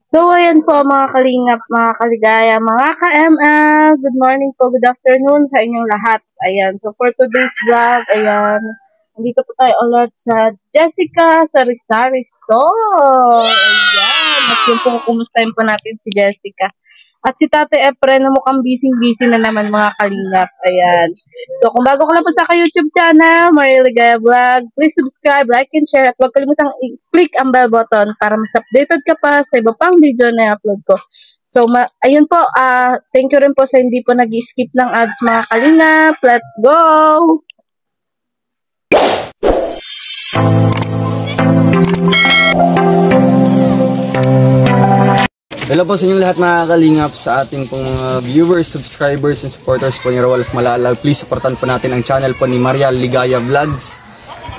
So, ayan po mga kalingap, mga kaligaya, mga ka-ML. Good morning po, good afternoon sa inyong lahat. Ayan, so for today's vlog, ayan, nandito po tayo ulit sa Jessica Sari-Sari Store. Ayan, at yun po, kumustahin po natin si Jessica. At si Tate Efren na mukhang busy-busy na naman mga kalingap. Ayan. So, kung bago ka lang po sa YouTube channel, Maria Ligaya Vlog, please subscribe, like, and share. At huwag kalimutang i-click ang bell button para mas updated ka pa sa iba pang video na i-upload ko. So, ayun po. Thank you rin po sa hindi po nag-skip ng ads mga kalingap. Let's go! Hello po sa inyong lahat mga kalingap, sa ating pong viewers, subscribers, and supporters po ni Rolf Malalag. Please supportan po natin ang channel po ni Maria Ligaya Vlogs.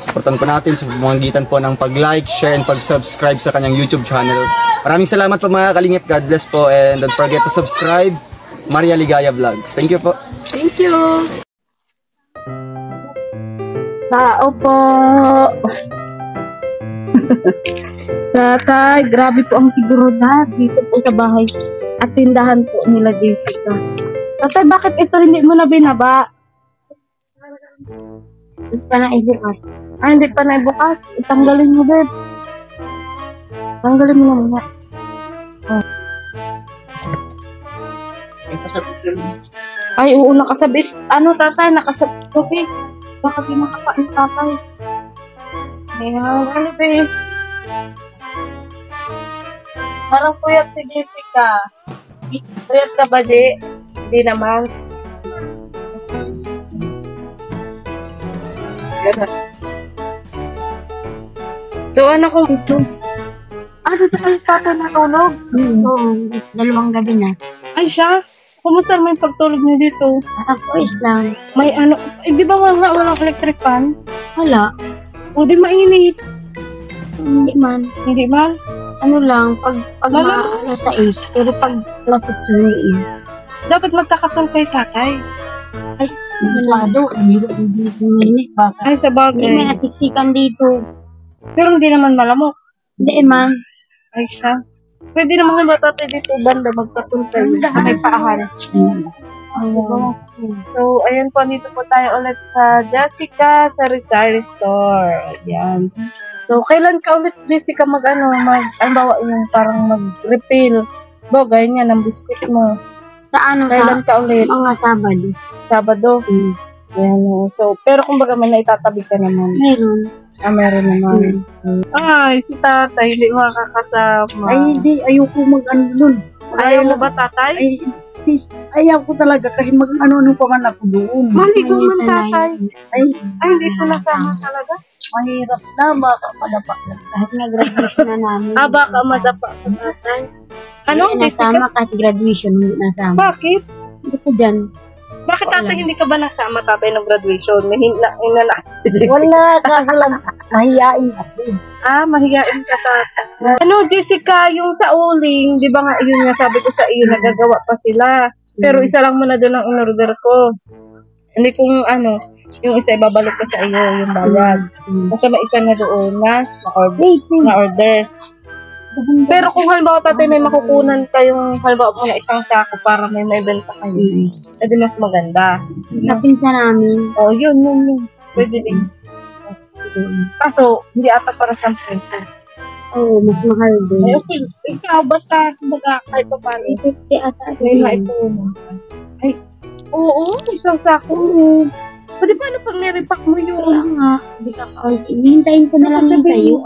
Supportan po natin sa pamamagitan po ng pag-like, share, and pag-subscribe sa kanyang YouTube channel. Maraming salamat po mga kalingap. God bless po, and don't forget to subscribe Maria Ligaya Vlogs. Thank you po. Thank you! Tao po! Tatay, grabe po ang seguridad dito po sa bahay at tindahan po nila Jessica. Tatay, bakit ito hindi mo na binaba? Hindi pa na ibukas. Hindi pa na ibukas. Itanggalin mo, babe. Tanggalin mo na muna. Ay, oo, nakasabit. Ano, tatay, nakasabit. Okay. Bakit yung makapain, tatay? Ayan, ano, babe? Parang puyat si Jessica. Puyat ka ba, di? Hindi naman. So, ano kung ito? Dito kayo tatay natulog? Oo, dalawang gabi na. Ay, siya? Kumusta naman yung pagtulog niyo dito? Nakapwis lang. May ano, di ba walang electric fan? Wala. O, di mainit. Hindi man. Hindi man? Ano lang, pag alas 6, pero pag alas 8 hindi. Dapat magkakasal kay tatay. Ay, malado. Hindi ba? Ay, sa Hindi may bagay. natsiksikan dito. Pero hindi naman malamok. Hindi man. Ay, siya. Pwede naman nga tatay dito banda magkatuntay. May paahan. So, ayan po, dito po tayo ulit sa Jessica Sari-Sari Store. Ayan. So, kailan ka ulit, Jessica, bawa yung parang mag-refill? Ganyan, ng biscuit mo. Sa ano? Kailan ka ulit? Mga Sabado. Sabado. Ayan. So, pero kumbaga may naitatabi ka naman. Meron. Meron naman. Ay, si tatay, hindi makakasama. Ay, hindi. Ayoko mag-ano nun. Ayaw mo ba, tatay? Ay, please. Ayaw ko talaga kasi mag-ano pa man ako doon. Maligo man, tatay. Ay, hindi ko nasama talaga. mahirap na. Baka madapa na. Kahit na-graduation na namin. Baka madapa sa tatay. Ano? Hindi nasama kahit graduation. Hindi nasama. Bakit? Hindi ko dyan. Bakit tatay hindi ka ba nasama tatay ng graduation? May hinala. Wala. Kaso lang. Mahiyain ako. Mahiyain ka tatay. Ano, Jessica, yung sa uling, di ba nga, yun nga sabi ko sa iyo, nagagawa pa sila. Pero isa lang muna doon ang in-order ko. Hindi kung yung isa ibabalik ko sa iyo, yung bayad. Kasi may isa na doon na order. Pero kung halimbawa tatay may makukunan kayong halimbawa muna isang sako para may benta kayo, edi mas maganda. Sa pinsan namin. Yun. Pwede din. Kaso, hindi ata para sa printer. Oo, mas mahal din. Okay, ikaw, basta kumbaga kahit pa paano. 50 ata. May maitulong. Ay, oo, isang sako. Pwede paano pag nirepack mo Kaya yung nga, hindi ka kaunti. Hintayin ko na lang yun sa'yo.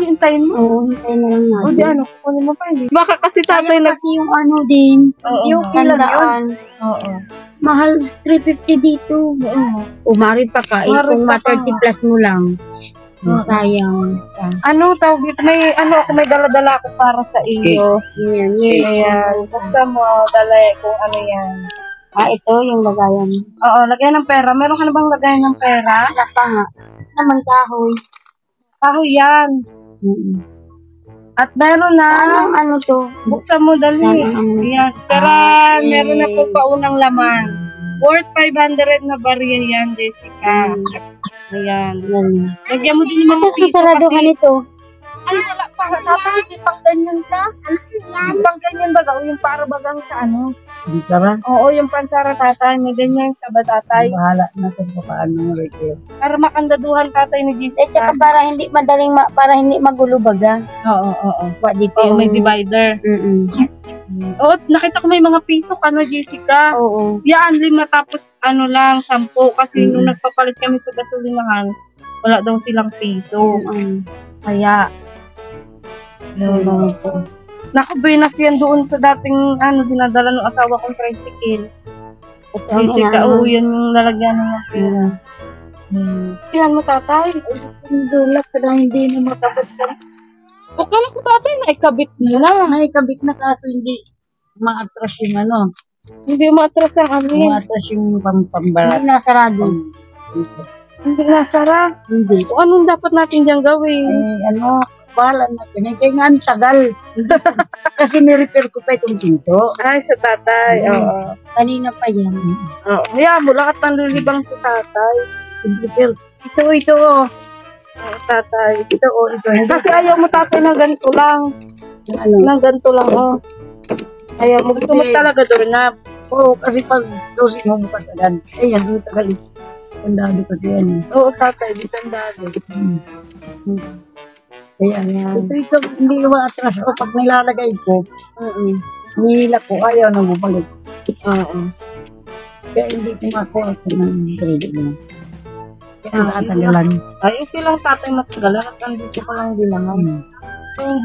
hintayin mo? Oo, hintayin na lang natin. Di kunin mo pa hindi. Baka kasi tatay Kaya kasi yung din, yung kilang yun. Oo. Mahal, 350 dito. Umari pa ka, kung ma-30 plus mo lang. Sayang. Tawag dito? May dala-dala ako para sa iyo. Yan. Ayan. Basta mo, dala kung ano yan. Ito yung lagayan. Oo, lagayan ng pera. Meron ka na bang lagayan ng pera? Wala pa nga. Naman kahoy. Kahoy yan. At meron na. Ano to? Buksan mo dali. Ayan. Tara, meron na po paunang laman. Worth 500 na barya yan, Jessica. Ayan. Lagyan mo din yung mga piso Sarado ka kasi. nito. Ay, wala pa. Tatay, di pang ganyan ka. Yung pang ganyan baga, o yung para bagang sa ano. Hindi ka ba? Oo, yung pansara tatay, may ganyan ka ba tatay? Bahala na kung paano Ricky. Para makandaduhan tatay ni Eh, tsaka Jessica. para hindi madaling, para hindi magulo baga. Oo. Wa dito Oo, yung... may divider. Oo, nakita ko may mga piso ka na, Jessica. Oo. Yan, 5 tapos ano lang, 10. Kasi nung nagpapalit kami sa gasolinahan, wala daw silang piso. Kaya, nakabinas yan doon sa dating dinadala ng asawa kong tricycle. Jessica, oo, yan yung lalagyan ng pera. Yan mo tatay. Dulak ka na hindi na makabit ka. O kala ko tatay na ikabit mo na. Naikabit na kaso hindi ma-atras yung ano. Hindi matras ang amin. Ma-atras yung pambarat. Hindi nasarado. Hindi nasara. Hindi. O anong dapat natin diyang gawin? Bahala na. Kaya nga ang tagal. Kasi nirepair ko pa itong pinto. Ay, sa tatay. Oo. Kanina pa yan. Oo. Kaya mo lahat ng lilibang sa tatay. Repair. Ito. Oo, tatay. Ito. Kasi ayaw mo tatay na ganito lang. Ano? Nang ganito lang, Ayaw mo. Gusto mo talaga doorknob. Oo, kasi pag susi mo bukas agad. Eh, yan. Ang tagal. Tandado kasi yan. Oo, tatay. Di tandado. Kaya nga. Ito, hindi ko ma-atras ako. Pag nilalagay ko, nihila ko, ayaw na bumalik. Kaya hindi ko makuha ko ng credit mo. Kaya nakatagalan. Ay, okay lang tatay matagalan at andito ko lang bilangan.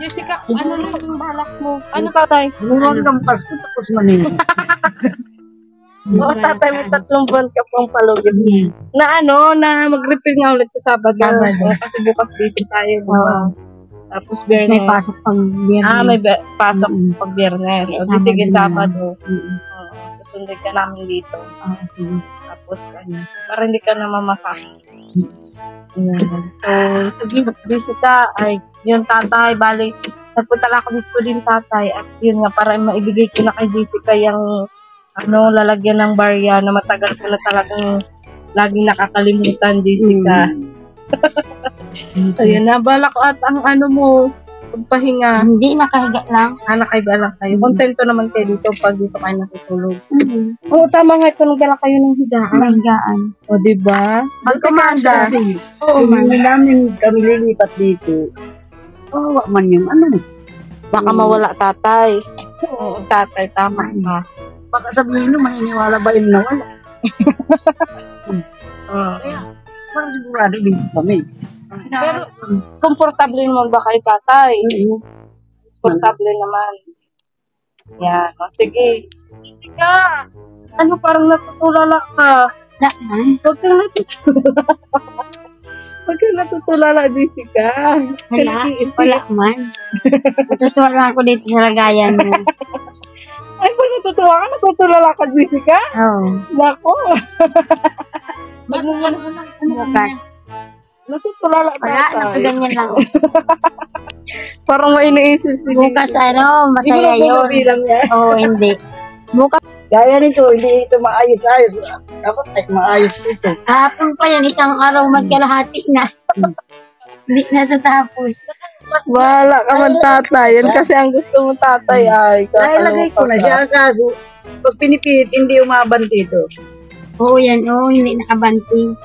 Jessica, ano lang yung balak mo? Ano tatay? Siguro hanggang Pasko tapos Manila. Oo, tatay, may 3 buwan ka pang palugod. Na mag-repair nga ulit sa Sabado. Kasi bukas busy tayo. Tapos May Biyernes. pasok pang biyernes. May pasok pag Biyernes. O, di sige, Sabado. Susundin ka namin dito. Tapos, para hindi ka na mamasahe. So, sige, Jessica, yun tatay, bali, nagpunta lang ako dito din tatay, at yun nga, para maibigay ko na kay Jessica yung, lalagyan ng barya na matagal ko na talagang laging nakakalimutan, Jessica. Ayun, nabala ko at ang mo, pagpahinga. Hindi, nakahiga lang. Nakaiga lang kayo. Kontento naman kayo dito pag dito kayo nakitulog. Oo, tama nga ito, nagdala kayo ng higaan. Nahigaan. O, diba? Pag umaga. Oo, hindi namin kami lilipat dito. Oo, man yung Baka mawala tatay. Oo, tatay, tama ka. Baka sabihin nyo, maniniwala ba yung nawala? Kaya, parang sigurado din kami. Pero, komportable naman ba kayo tatay? Komportable naman. Yan. O, sige. Jessica! Parang natutulala ka? Huwag kang natutulala. Huwag kang natutulala, Jessica. Wala man. Natutuwa lang ako dito sa lagayan mo. Ay, pag natutuwa ka, natutulala ka, Jessica? Oo. Nako. Bukas. Natutulala ka. Wala, ganyan lang. Parang may naisip si Bukas masaya yun. bilang niya. Oo, hindi. Bukas, Gaya nito, hindi ito maayos-ayos. Dapat ay maayos ito. hapon pa yan, isang araw magkalahati na. Hindi natatapos. Wala ka man tatay. Yan kasi ang gusto mo tatay ay. Nailagay ko na siya, kaso pag pinipilit, hindi umaban dito. Oo, yan. Oo, hindi nakabanting.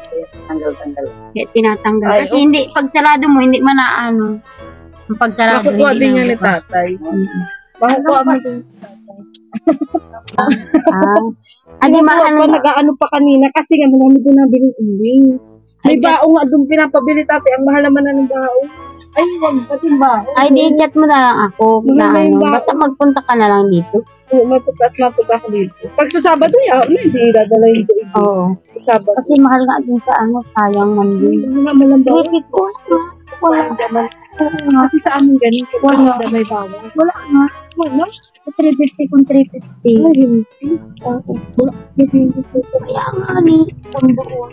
Tanggal-tanggal. Kaya tinatanggal. Ay, Kasi hindi, pag sarado mo, hindi man naano. Ang pag sarado, Nakukuha din yan ni nabukas. tatay. Makukuha mo din. Adi, Ako nag-ano pa kanina kasi nga marami doon nabili uling. May baong nga doon pinapabili tatay. Ang mahal naman na ng baong. Ay, wag pati baong. Ay, di chat mo na lang ako. Wala Na, na yung baon. basta magpunta ka na lang dito. Oo, matutas ako dito. Pag sa Sabado, hindi dadalayin ko ito. Oo. Sa Sabado. Kasi mahal nga din sa sayang man din. Hindi naman ang bawang. Repeat ko. Wala naman. Kasi sa amin ganun. Wala. May bawang. Wala nga. Wala. 350 kung 350. Wala. Kaya nga ni, kung doon.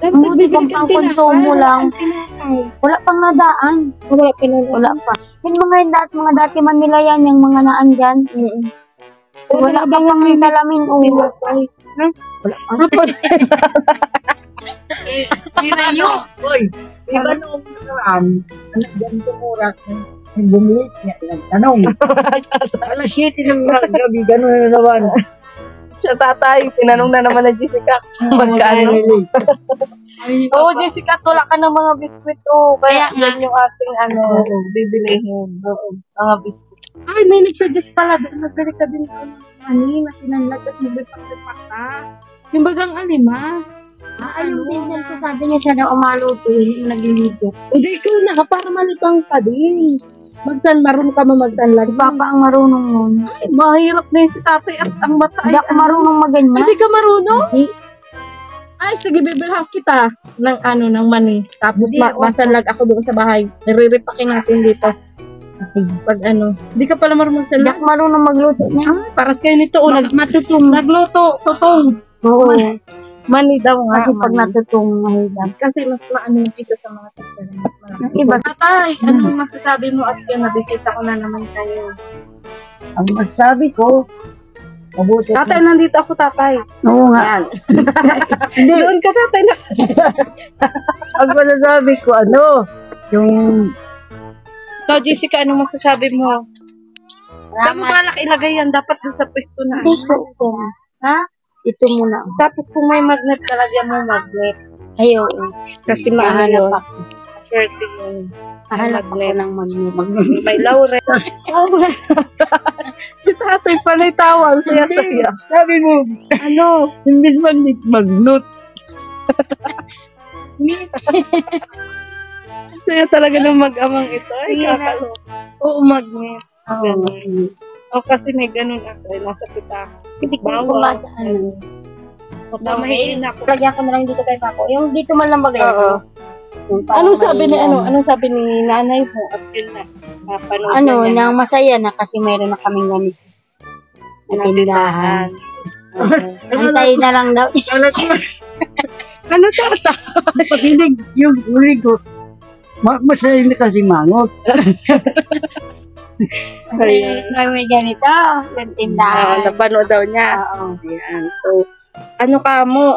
Buti kung pang konsumo lang. Wala pang nadaan. Wala pa na. Wala pa. Yung mga dati man nila yan, yung mga naan dyan. Wala pa pang salamin. Wala pa. Hoy, iba noong nakaraan, ganito mura. Yung bumili siya, nagtanong. Alas 7 ng gabi, gano'n na naman. Siya tatay, tinanong na naman na Jessica kung magkano. Oo, Jessica, wala ka ng mga biskwit. Oh, kaya yan yung ating bibilihin. Mga biskwit. Ay, may nagsuggest pala. Nagbili ka din ng masinanlag, tapos magbipak-bipak ka. Yung bagang alima. Ayun din ko sabi niya siya na umaluto, yung nagliligo. Hindi, ikaw na, para malipang ka din. Marunong ka magsanlag. Si Papa ang marunong nun. Ay, mahirap na yun si tatay at ang mata. Hindi ako marunong maganyan. Hindi ka marunong? Hindi. Ay, sige, bibilhan kita ng mani. Tapos Hindi, masanlag ako doon sa bahay. Nire-repakin natin dito. Sige. Pag hindi ka pala marunong Hindi magsanlag. ako marunong magluto niya. Ah, paras kayo nito. Matutong. Nagluto, tutong. Oo. Mani daw nga. Kasi pag mani. natutong, mahirap. Kasi mas maano yung pisa sa mga testaran. Mas malaki. Ang iba, Tatay, anong masasabi mo at yun, nabisita ko na naman kayo. Ang masasabi ko, mabuti. Tatay, nandito ako, tatay. oo nga. Yan. Doon ka, tatay. Ang masasabi ko, yung Ikaw, Jessica, anong masasabi mo? Saan mo balak ilagay yan? Dapat dun sa pwesto na. Ito. Ha? Ito muna. Tapos kung may magnet, talagyan mo magnet. Ay, oo. Kasi maano Mahanap yun. ako. Swerte yun. Mahanap ako Magnet. ng magnet. May laurel. Si tatay panay tawag. Saya-saya. sabi mo, Ano? imbis magnut. Saya talaga ng mag-amang ito. Ay, Sige, kakalo. Oo, magnet. Oo. Ganun. O kasi may ganun ako. Nasa pitaka. Hindi ko Bawal. kumadaan. Magmamahiin ako. Lagyan ko na lang dito kay Paco. Yung dito man lang bagay. Oo. Yung parang Anong sabi ni may, Anong sabi ni nanay mo at yun na? Napanood Ano, na niya. nang masaya na kasi mayroon na kaming ganito. Na tindahan. Antay na lang daw. Ano tata? Pakinig yung uri ko. Masaya na kasi mangot. May ganito. Yung tindahan. Napanood daw niya. Oo. Ayan. So, ano ka mo,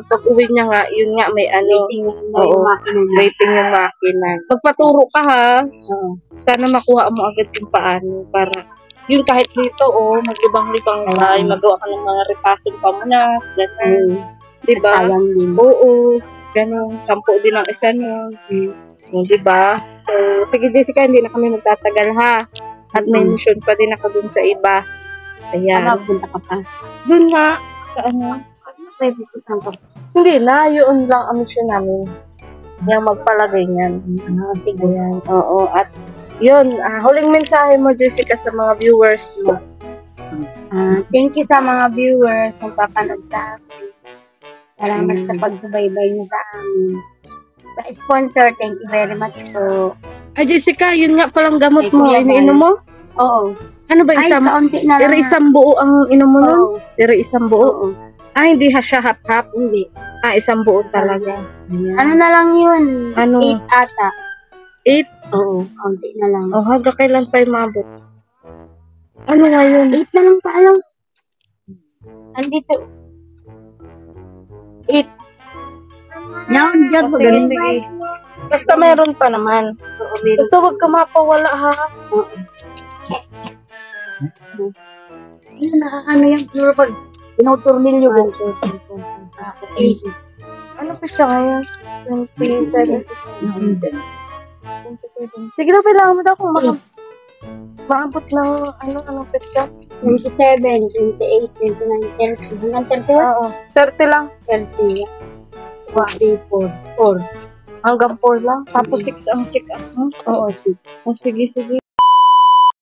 pag uwi niya nga, yun nga, may Rating na Oo. yung makina niya. rating yung makina. Pagpaturo ka ha, Oo. sana makuha mo agad yung paano para yun kahit dito, maglubang-libang ka, Ayan. magawa ka ng mga repasong pamunas, gano'n. Diba? Sayang din. Oo, gano'n. 10 din ang isa nun. Diba? So, sige Jessica, hindi na kami magtatagal ha. At may mission pa din ako dun sa iba. Ayan. Ano, punta ka pa. Dun nga, sa ano? Pwede punta ka pa. Hindi na, yun lang ang mission namin. Yung magpalagay niyan. Sige. Ayan, oo. At yun, huling mensahe mo Jessica sa mga viewers mo. Thank you sa mga viewers na papanood sa akin. Salamat sa pagsubaybay niyo sa amin. Sa sponsor, thank you very much po. Ay Jessica, yun nga palang gamot Ay, mo. Kuya Iniinom mo? Oo. Ano ba Ay, isang? kaunti na lang. Pero isang buo ang inom mo nun? Oo. Pero isang buo? Oo. Hindi siya half-half? Hindi. Isang buo talaga. Ayan. Ano na lang yun? Ano? 8 ata. 8? Oo. Kaunti na lang. Oh, hanggang kailan pa yung mabot? Ano ngayon? 8 na lang pa lang. Andito. 8. Yan, dyan, Sige, magaling. sige. Basta meron pa naman. Oo, meron. Basta wag ka mapawala ha. Ano, nakakano yan? Pero pag tinuturnilyo ko. Ano pa siya ngayon? 27. 27. Sige na, kailangan mo daw kung maabot ng anong petsa? 27, 28, 29, 30. Hanggang 31? Oo. 30 lang. 30. 1, 3, 4. 4. Hanggang 4 lang. Tapos 6 ang check up mo. Oo, 6. Oh, sige, sige.